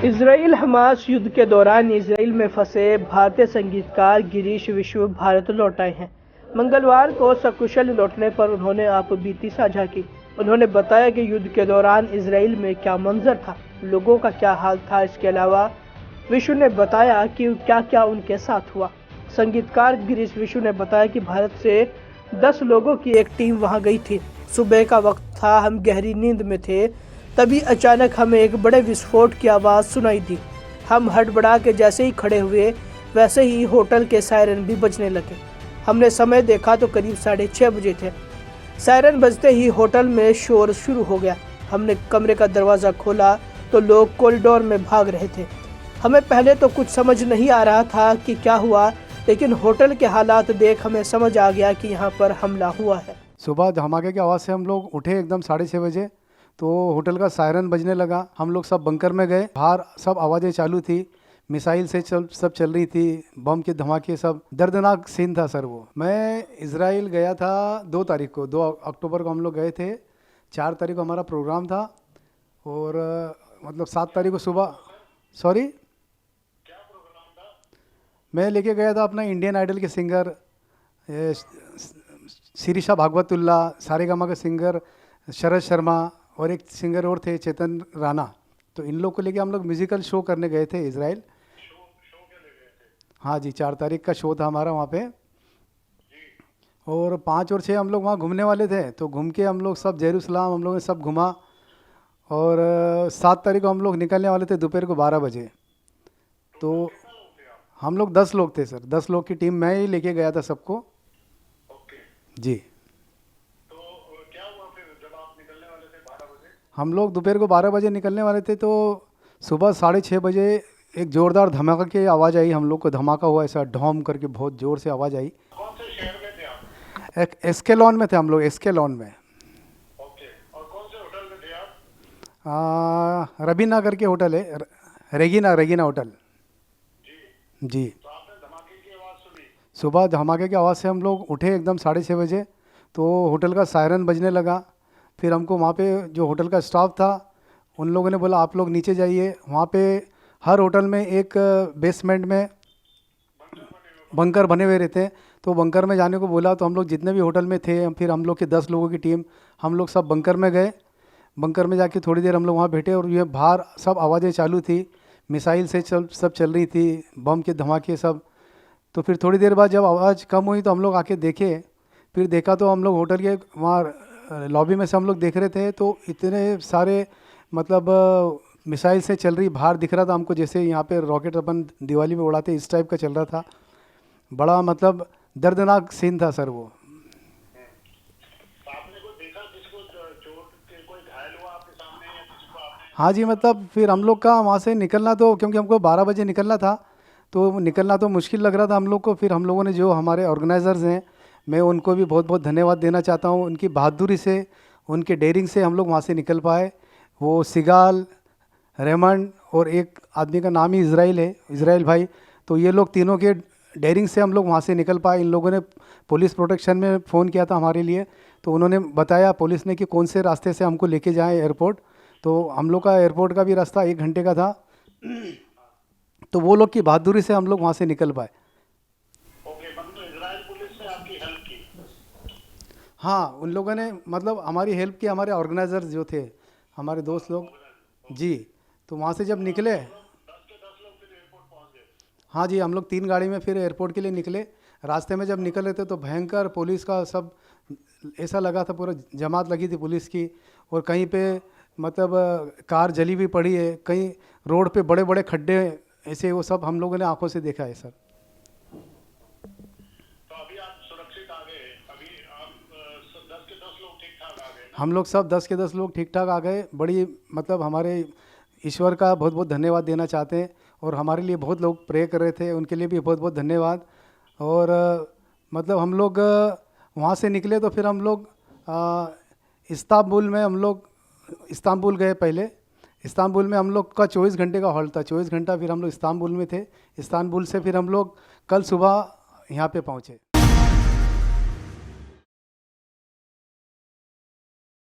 Israel Hamas युद्ध के दौरान इसराइल में फंसे भारतीय संगीतकार गिरीश विश्व भारत लौट आए हैं। मंगलवार को सकुशल लौटने पर उन्होंने आपबीती साझा की। उन्होंने बताया कि युद्ध के दौरान इसराइल में क्या मंजर था, लोगों का क्या हाल था। इसके अलावा विश्व ने बताया कि क्या क्या उनके साथ हुआ। संगीतकार गिरीश विश्व ने बताया कि भारत से 10 लोगों की एक टीम वहां गई थी। सुबह का वक्त था, हम गहरी नींद में थे, तभी अचानक हमें एक बड़े विस्फोट की आवाज़ सुनाई दी। हम हड़बड़ा के जैसे ही खड़े हुए वैसे ही होटल के सायरन भी बजने लगे। हमने समय देखा तो करीब 6:30 बजे थे। सायरन बजते ही होटल में शोर शुरू हो गया। हमने कमरे का दरवाज़ा खोला तो लोग कॉरिडोर में भाग रहे थे। हमें पहले तो कुछ समझ नहीं आ रहा था कि क्या हुआ, लेकिन होटल के हालात देख हमें समझ आ गया कि यहाँ पर हमला हुआ है। सुबह धमाके की आवाज़ से हम लोग उठे एकदम 6:30 बजे, तो होटल का सायरन बजने लगा। हम लोग सब बंकर में गए। बाहर सब आवाज़ें चालू थी, मिसाइल से सब चल रही थी, बम के धमाके, सब दर्दनाक सीन था सर। वो मैं इज़राइल गया था 2 तारीख को, 2 अक्टूबर को हम लोग गए थे। 4 तारीख को हमारा प्रोग्राम था और मतलब 7 तारीख को सुबह मैं लेके गया था अपना इंडियन आइडल के सिंगर शिरीषा भागवतुल्ला, सारेगामा के सिंगर शरद शर्मा और एक सिंगर और थे चेतन राणा। तो इन लोग को लेके हम लोग म्यूज़िकल शो करने गए थे इज़राइल। हाँ जी, 4 तारीख का शो था हमारा वहाँ पे। और 5 और 6 हम लोग वहाँ घूमने वाले थे। तो घूम के हम लोग सब जेरूसलाम हम लोग ने सब घूमा। और 7 तारीख को हम लोग निकलने वाले थे दोपहर को 12 बजे। तो हम लोग 10 लोग थे सर, 10 लोग की टीम मैं ही लेके गया था सबको। जी। तो क्या हुआ फिर जब आप निकलने वाले थे 12 बजे? हम लोग दोपहर को 12 बजे निकलने वाले थे, तो सुबह 6:30 बजे एक ज़ोरदार धमाका की आवाज़ आई। हम लोग को धमाका हुआ, ऐसा ढोम करके बहुत ज़ोर से आवाज़ आई। कौन से शहर में थे आप? एक एस्केलॉन में थे हम लोग, एस्केलॉन में। ओके, और कौन से होटल में थे आप? रबीना करके होटल है, रेगिना होटल। जी। तो आपने धमाके की आवाज़ सुनी? सुबह धमाके की आवाज़ से हम लोग उठे एकदम 6:30 बजे, तो होटल का सायरन बजने लगा। फिर हमको वहाँ पे जो होटल का स्टाफ था उन लोगों ने बोला आप लोग नीचे जाइए। वहाँ पे हर होटल में एक बेसमेंट में बंकर बने हुए रहते हैं, तो बंकर में जाने को बोला। तो हम लोग जितने भी होटल में थे, फिर हम लोग के 10 लोगों की टीम, हम लोग सब बंकर में गए। बंकर में जाके थोड़ी देर हम लोग वहाँ बैठे और ये बाहर सब आवाज़ें चालू थी, मिसाइल से सब चल रही थी, बम के धमाके सब। तो फिर थोड़ी देर बाद जब आवाज़ कम हुई तो हम लोग आके देखे। फिर देखा तो हम लोग होटल के वहाँ लॉबी में से हम लोग देख रहे थे, तो इतने सारे मतलब मिसाइल से चल रही बाहर दिख रहा था हमको, जैसे यहाँ पे रॉकेट अपन दिवाली में उड़ाते इस टाइप का चल रहा था। बड़ा मतलब दर्दनाक सीन था सर वो। आपने को देखा जिसको चोट के कोई घायल हुआ आपके सामने या किसी को आपने? हाँ जी, मतलब फिर हम लोग का वहाँ से निकलना, तो क्योंकि हमको 12 बजे निकलना था, तो निकलना तो मुश्किल लग रहा था हम लोग को। फिर हम लोगों ने, जो हमारे ऑर्गेनाइजर्स हैं, मैं उनको भी बहुत बहुत धन्यवाद देना चाहता हूँ। उनकी बहादुरी से, उनके डेयरिंग से हम लोग वहाँ से निकल पाए। वो सिगाल, रेमंड और एक आदमी का नाम ही इज़राइल है, इज़राइल भाई। तो ये लोग तीनों के डेयरिंग से हम लोग वहाँ से निकल पाए। इन लोगों ने पुलिस प्रोटेक्शन में फ़ोन किया था हमारे लिए, तो उन्होंने बताया पुलिस ने कि कौन से रास्ते से हमको लेके जाएं एयरपोर्ट। तो हम लोग का एयरपोर्ट का भी रास्ता 1 घंटे का था। तो वो लोग की बहादुरी से हम लोग वहाँ से निकल पाए। ओके, मतलब इजराइल पुलिस ने आपकी हेल्प की? हाँ, उन लोगों ने मतलब हमारी हेल्प की, हमारे ऑर्गेनाइजर्स जो थे, हमारे दोस्त लोग जी। तो वहाँ से जब निकले, 10 के 10 लोग फिर एयरपोर्ट पहुंच गए? हाँ जी, हम लोग 3 गाड़ी में फिर एयरपोर्ट के लिए निकले। रास्ते में जब निकल रहे थे तो भयंकर पुलिस का सब ऐसा लगा था, पूरा जमात लगी थी पुलिस की। और कहीं पे मतलब कार जली हुई पड़ी है, कहीं रोड पे बड़े बड़े खड्डे ऐसे, वो सब हम लोगों ने आंखों से देखा है सर। तो अभी आप सुरक्षित आ गए? अभी आप 10 के 10 लोग ठीक ठाक आ गए ना? हम लोग सब 10 के 10 लोग ठीक ठाक आ गए। बड़ी मतलब हमारे ईश्वर का बहुत बहुत धन्यवाद देना चाहते हैं। और हमारे लिए बहुत लोग प्रे कर रहे थे, उनके लिए भी बहुत बहुत धन्यवाद। और मतलब हम लोग वहाँ से निकले तो फिर हम लोग इस्तांबुल में, हम लोग इस्तांबुल गए पहले। इस्तांबुल में हम लोग का 24 घंटे का हॉल्ट था, 24 घंटा फिर हम लोग इस्तांबुल में थे। इस्तांबुल से फिर हम लोग कल सुबह यहाँ पे पहुँचे।